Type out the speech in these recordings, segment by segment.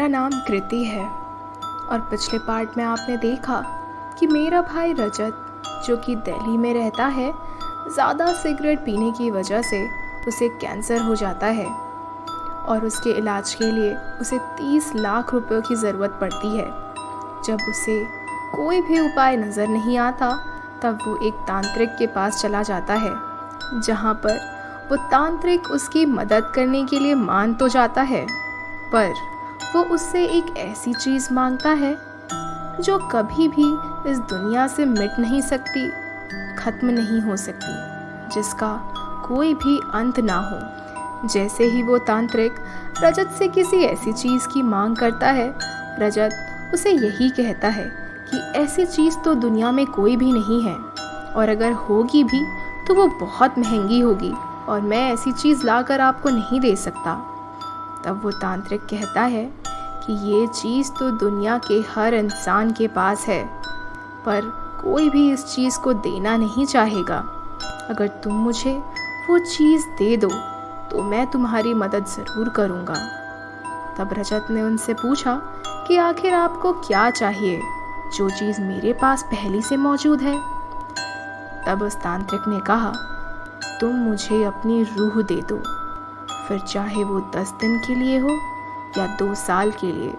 मेरा नाम कृति है और पिछले पार्ट में आपने देखा कि मेरा भाई रजत, जो कि दिल्ली में रहता है, ज़्यादा सिगरेट पीने की वजह से उसे कैंसर हो जाता है और उसके इलाज के लिए उसे 30 लाख रुपयों की ज़रूरत पड़ती है। जब उसे कोई भी उपाय नज़र नहीं आता तब वो एक तांत्रिक के पास चला जाता है, जहाँ पर वो तांत्रिक उसकी मदद करने के लिए मान तो जाता है, पर वो उससे एक ऐसी चीज़ मांगता है जो कभी भी इस दुनिया से मिट नहीं सकती, ख़त्म नहीं हो सकती, जिसका कोई भी अंत ना हो। जैसे ही वो तांत्रिक रजत से किसी ऐसी चीज़ की मांग करता है, रजत उसे यही कहता है कि ऐसी चीज़ तो दुनिया में कोई भी नहीं है और अगर होगी भी तो वो बहुत महंगी होगी और मैं ऐसी चीज़ लाकर आपको नहीं दे सकता। तब वो तांत्रिक कहता है कि ये चीज़ तो दुनिया के हर इंसान के पास है, पर कोई भी इस चीज़ को देना नहीं चाहेगा। अगर तुम मुझे वो चीज़ दे दो तो मैं तुम्हारी मदद ज़रूर करूँगा। तब रजत ने उनसे पूछा कि आखिर आपको क्या चाहिए, जो चीज़ मेरे पास पहले से मौजूद है। तब उस तांत्रिक ने कहा, तुम मुझे अपनी रूह दे दो, फिर चाहे वो 10 दिन के लिए हो या 2 साल के लिए,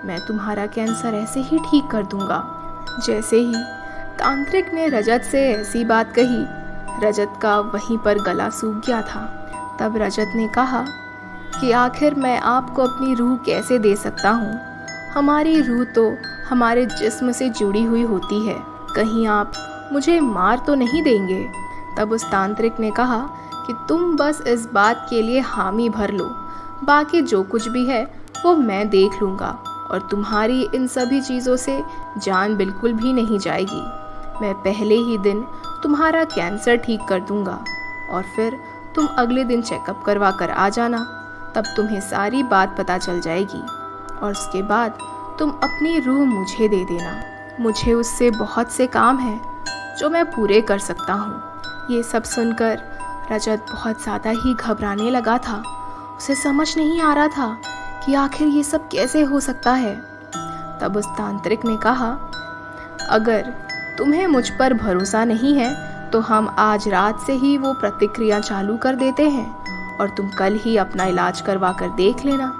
मैं तुम्हारा कैंसर ऐसे ही ठीक कर दूंगा। जैसे ही तांत्रिक ने रजत से ऐसी बात कही, रजत का वहीं पर गला सूख गया था। तब रजत ने कहा कि आखिर मैं आपको अपनी रूह कैसे दे सकता हूँ, हमारी रूह तो हमारे जिस्म से जुड़ी हुई होती है, कहीं आप मुझे मार तो नहीं देंगे। तब उस तांत्रिक ने कहा कि तुम बस इस बात के लिए हामी भर लो, बाकी जो कुछ भी है वो मैं देख लूँगा और तुम्हारी इन सभी चीज़ों से जान बिल्कुल भी नहीं जाएगी। मैं पहले ही दिन तुम्हारा कैंसर ठीक कर दूँगा और फिर तुम अगले दिन चेकअप करवा कर आ जाना, तब तुम्हें सारी बात पता चल जाएगी और उसके बाद तुम अपनी रूह मुझे दे देना। मुझे उससे बहुत से काम हैं जो मैं पूरे कर सकता हूँ। ये सब सुनकर रजत बहुत ज़्यादा ही घबराने लगा था। उसे समझ नहीं आ रहा था कि आखिर ये सब कैसे हो सकता है। तब उस तांत्रिक ने कहा, अगर तुम्हें मुझ पर भरोसा नहीं है तो हम आज रात से ही वो प्रतिक्रिया चालू कर देते हैं और तुम कल ही अपना इलाज करवा कर देख लेना।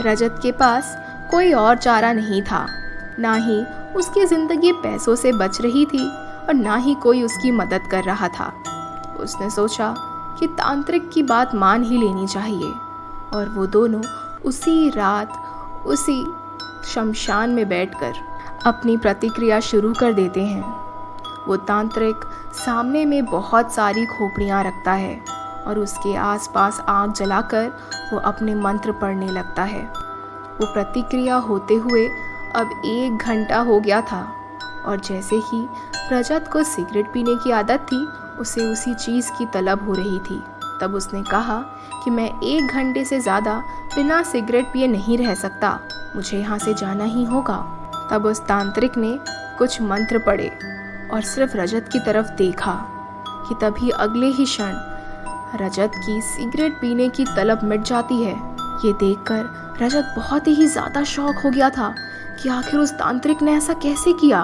रजत के पास कोई और चारा नहीं था, ना ही उसकी ज़िंदगी पैसों से बच रही थी और ना ही कोई उसकी मदद कर रहा था। उसने सोचा कि तांत्रिक की बात मान ही लेनी चाहिए और वो दोनों उसी रात उसी शमशान में बैठकर अपनी प्रतिक्रिया शुरू कर देते हैं। वो तांत्रिक सामने में बहुत सारी खोपड़ियाँ रखता है और उसके आसपास आग जलाकर वो अपने मंत्र पढ़ने लगता है। वो प्रतिक्रिया होते हुए अब 1 घंटा हो गया था और जैसे ही रजत को सिगरेट पीने की आदत थी, उसे उसी चीज़ की तलब हो रही थी। तब उसने कहा कि मैं 1 घंटे से ज़्यादा बिना सिगरेट पिए नहीं रह सकता, मुझे यहाँ से जाना ही होगा। तब उस तांत्रिक ने कुछ मंत्र पढ़े और सिर्फ रजत की तरफ देखा कि तभी अगले ही क्षण रजत की सिगरेट पीने की तलब मिट जाती है। ये देखकर रजत बहुत ही ज़्यादा शॉक हो गया था कि आखिर उस तांत्रिक ने ऐसा कैसे किया।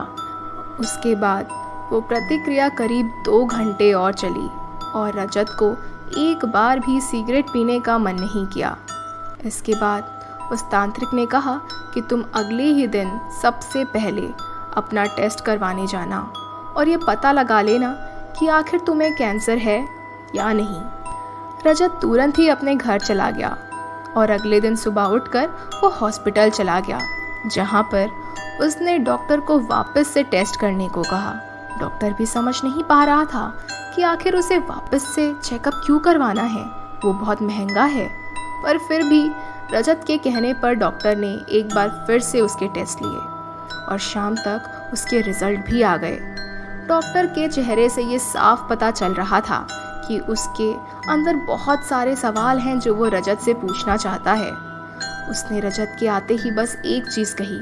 उसके बाद वो प्रतिक्रिया करीब 2 घंटे और चली और रजत को एक बार भी सिगरेट पीने का मन नहीं किया। इसके बाद उस तांत्रिक ने कहा कि तुम अगले ही दिन सबसे पहले अपना टेस्ट करवाने जाना और ये पता लगा लेना कि आखिर तुम्हें कैंसर है या नहीं। रजत तुरंत ही अपने घर चला गया और अगले दिन सुबह उठकर वो हॉस्पिटल चला गया, जहाँ पर उसने डॉक्टर को वापस से टेस्ट करने को कहा। डॉक्टर भी समझ नहीं पा रहा था कि आखिर उसे वापस से चेकअप क्यों करवाना है, वो बहुत महंगा है। पर फिर भी रजत के कहने पर डॉक्टर ने एक बार फिर से उसके टेस्ट लिए और शाम तक उसके रिजल्ट भी आ गए। डॉक्टर के चेहरे से ये साफ पता चल रहा था कि उसके अंदर बहुत सारे सवाल हैं जो वो रजत से पूछना चाहता है। उसने रजत के आते ही बस एक चीज़ कही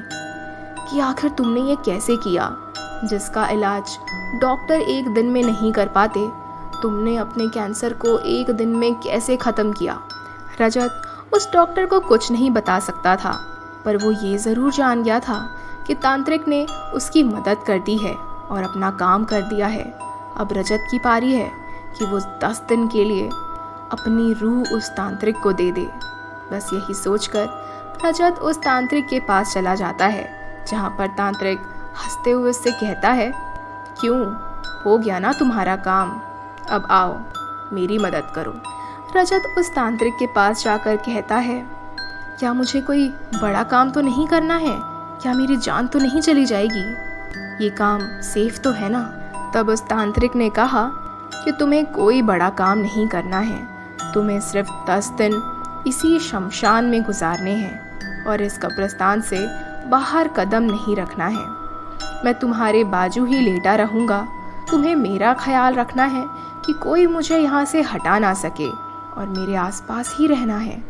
कि आखिर तुमने ये कैसे किया, जिसका इलाज डॉक्टर 1 दिन में नहीं कर पाते, तुमने अपने कैंसर को 1 दिन में कैसे ख़त्म किया। रजत उस डॉक्टर को कुछ नहीं बता सकता था, पर वो ये ज़रूर जान गया था कि तांत्रिक ने उसकी मदद कर दी है और अपना काम कर दिया है। अब रजत की पारी है कि वो 10 दिन के लिए अपनी रूह उस तांत्रिक को दे दे। बस यही सोचकर रजत उस तांत्रिक के पास चला जाता है, जहाँ पर तांत्रिक हंसते हुए उससे कहता है, क्यों, हो गया ना तुम्हारा काम, अब आओ मेरी मदद करो। रजत उस तांत्रिक के पास जाकर कहता है, क्या मुझे कोई बड़ा काम तो नहीं करना है? क्या मेरी जान तो नहीं चली जाएगी? ये काम सेफ तो है ना? तब उस तांत्रिक ने कहा कि तुम्हें कोई बड़ा काम नहीं करना है, तुम्हें सिर्फ 10 दिन इसी शमशान में गुजारने हैं और इस कब्रिस्तान से बाहर कदम नहीं रखना है। मैं तुम्हारे बाजू ही लेटा रहूँगा, तुम्हें मेरा ख्याल रखना है कि कोई मुझे यहाँ से हटा ना सके और मेरे आसपास ही रहना है।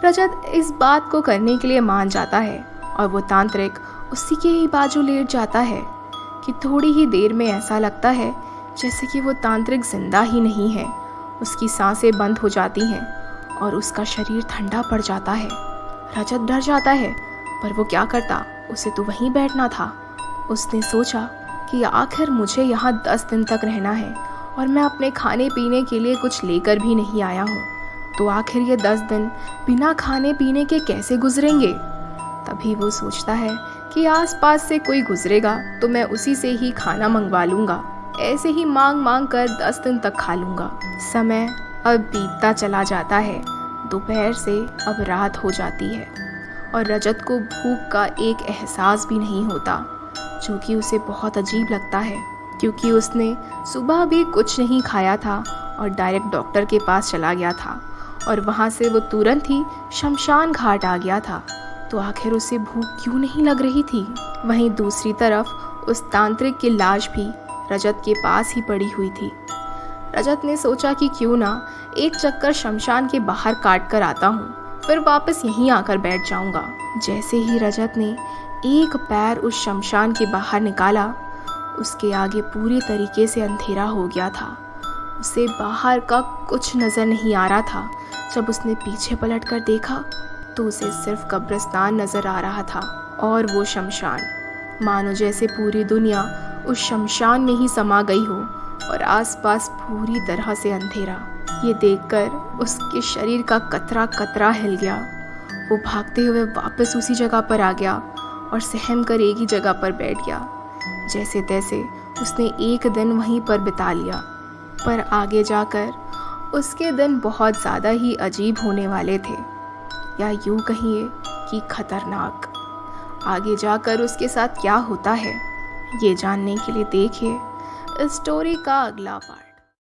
रजत इस बात को करने के लिए मान जाता है और वो तांत्रिक उसी के ही बाजू लेट जाता है कि थोड़ी ही देर में ऐसा लगता है जैसे कि वो तांत्रिक जिंदा ही नहीं है। उसकी सांसें बंद हो जाती हैं और उसका शरीर ठंडा पड़ जाता है। रजत डर जाता है, पर वो क्या करता, उसे तो वहीं बैठना था। उसने सोचा कि आखिर मुझे यहाँ 10 दिन तक रहना है और मैं अपने खाने पीने के लिए कुछ लेकर भी नहीं आया हूँ, तो आखिर ये 10 दिन बिना खाने पीने के कैसे गुजरेंगे। तभी वो सोचता है कि आसपास से कोई गुजरेगा तो मैं उसी से ही खाना मंगवा लूँगा, ऐसे ही मांग मांग कर 10 दिन तक खा लूँगा। समय अब बीतता चला जाता है, दोपहर से अब रात हो जाती है और रजत को भूख का एक एहसास भी नहीं होता, जो कि उसे बहुत अजीब लगता है, क्योंकि उसने सुबह भी कुछ नहीं खाया था और डायरेक्ट डॉक्टर के पास चला गया था और वहाँ से वो तुरंत ही शमशान घाट आ गया था। तो आखिर उसे भूख क्यों नहीं लग रही थी? वहीं दूसरी तरफ उस तांत्रिक की लाश भी रजत के पास ही पड़ी हुई थी। रजत ने सोचा कि क्यों ना एक चक्कर शमशान के बाहर काट कर आता हूँ, फिर वापस यहीं आकर बैठ जाऊँगा। जैसे ही रजत ने एक पैर उस शमशान के बाहर निकाला, उसके आगे पूरी तरीके से अंधेरा हो गया था। उसे बाहर का कुछ नज़र नहीं आ रहा था। जब उसने पीछे पलट कर देखा तो उसे सिर्फ कब्रिस्तान नज़र आ रहा था और वो शमशान, मानो जैसे पूरी दुनिया उस शमशान में ही समा गई हो और आसपास पूरी तरह से अंधेरा। ये देखकर उसके शरीर का कतरा कतरा हिल गया। वो भागते हुए वापस उसी जगह पर आ गया और सहम कर एक ही जगह पर बैठ गया। जैसे तैसे उसने एक दिन वहीं पर बिता लिया, पर आगे जाकर उसके दिन बहुत ज़्यादा ही अजीब होने वाले थे, या यूँ कहिए कि खतरनाक। आगे जाकर उसके साथ क्या होता है, ये जानने के लिए देखिए इस स्टोरी का अगला पार्ट।